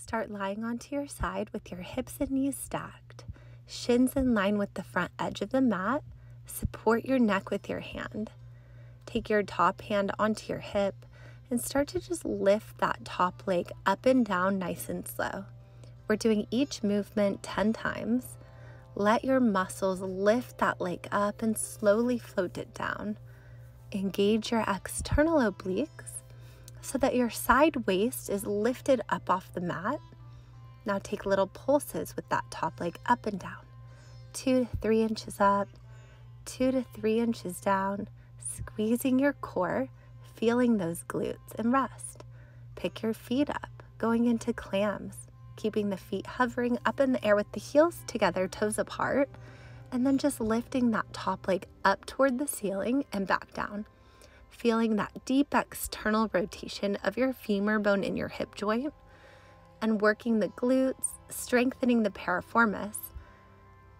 Start lying onto your side with your hips and knees stacked, shins in line with the front edge of the mat. Support your neck with your hand. Take your top hand onto your hip and start to just lift that top leg up and down nice and slow. We're doing each movement 10 times. Let your muscles lift that leg up and slowly float it down. Engage your external obliques so that your side waist is lifted up off the mat. Now take little pulses with that top leg up and down. 2 to 3 inches up, 2 to 3 inches down, squeezing your core, feeling those glutes, and rest. Pick your feet up, going into clams, keeping the feet hovering up in the air with the heels together, toes apart, and then just lifting that top leg up toward the ceiling and back down. Feeling that deep external rotation of your femur bone in your hip joint and working the glutes, strengthening the piriformis.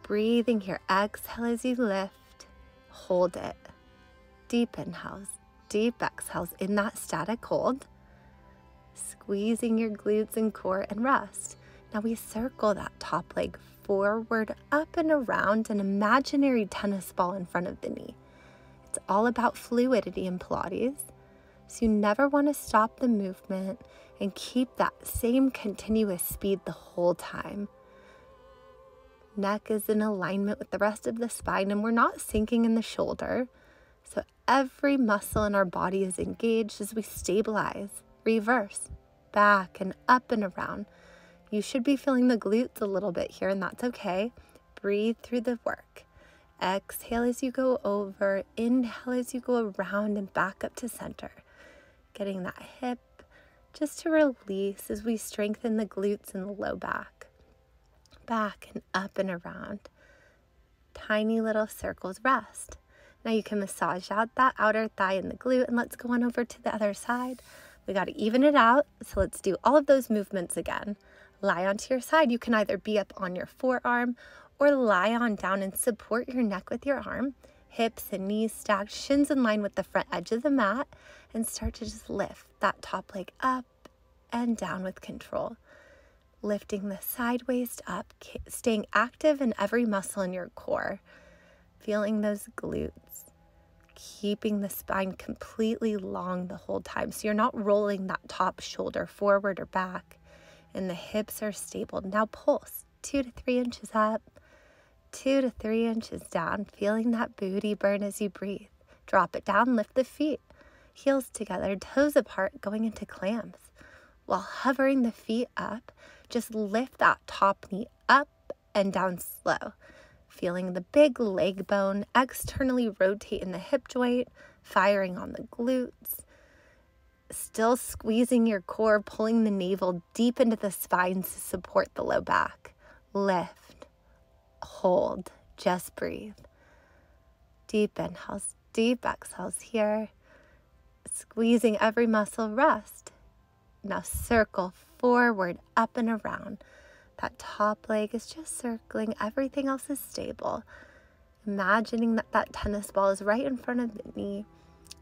Breathing here, exhale as you lift, hold it. Deep inhales, deep exhales in that static hold. Squeezing your glutes and core and rest. Now we circle that top leg forward, up and around an imaginary tennis ball in front of the knee. It's all about fluidity in Pilates. So you never want to stop the movement and keep that same continuous speed the whole time. Neck is in alignment with the rest of the spine and we're not sinking in the shoulder. So every muscle in our body is engaged as we stabilize, reverse, back and up and around. You should be feeling the glutes a little bit here, and that's okay. Breathe through the work. Exhale as you go over, inhale as you go around and back up to center. Getting that hip just to release as we strengthen the glutes and the low back. Back and up and around. Tiny little circles, rest. Now you can massage out that outer thigh and the glute, and let's go on over to the other side. We got to even it out, so let's do all of those movements again. Lie onto your side. You can either be up on your forearm or lie on down and support your neck with your arm. Hips and knees stacked, shins in line with the front edge of the mat, and start to just lift that top leg up and down with control. Lifting the side waist up, staying active in every muscle in your core. Feeling those glutes, keeping the spine completely long the whole time. So you're not rolling that top shoulder forward or back, and the hips are stable. Now pulse, 2 to 3 inches up, 2 to 3 inches down, feeling that booty burn as you breathe. Drop it down, lift the feet, heels together, toes apart, going into clams. While hovering the feet up, just lift that top knee up and down slow. Feeling the big leg bone externally rotate in the hip joint, firing on the glutes. Still squeezing your core, pulling the navel deep into the spine to support the low back. Lift, hold, just breathe. Deep inhales, deep exhales here. Squeezing every muscle, rest. Now circle forward, up and around. That top leg is just circling. Everything else is stable. Imagining that that tennis ball is right in front of the knee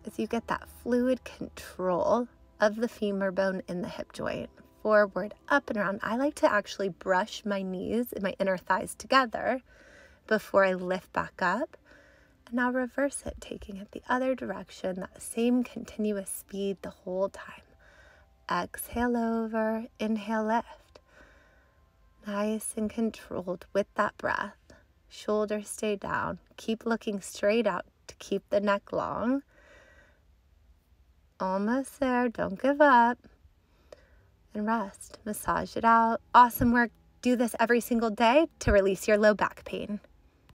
as you get that fluid control of the femur bone in the hip joint. Forward, up and around. I like to actually brush my knees and my inner thighs together before I lift back up. And now reverse it, taking it the other direction, that same continuous speed the whole time. Exhale over, inhale, lift. Nice and controlled with that breath. Shoulders stay down. Keep looking straight out to keep the neck long. Almost there. Don't give up. And rest. Massage it out. Awesome work. Do this every single day to release your low back pain.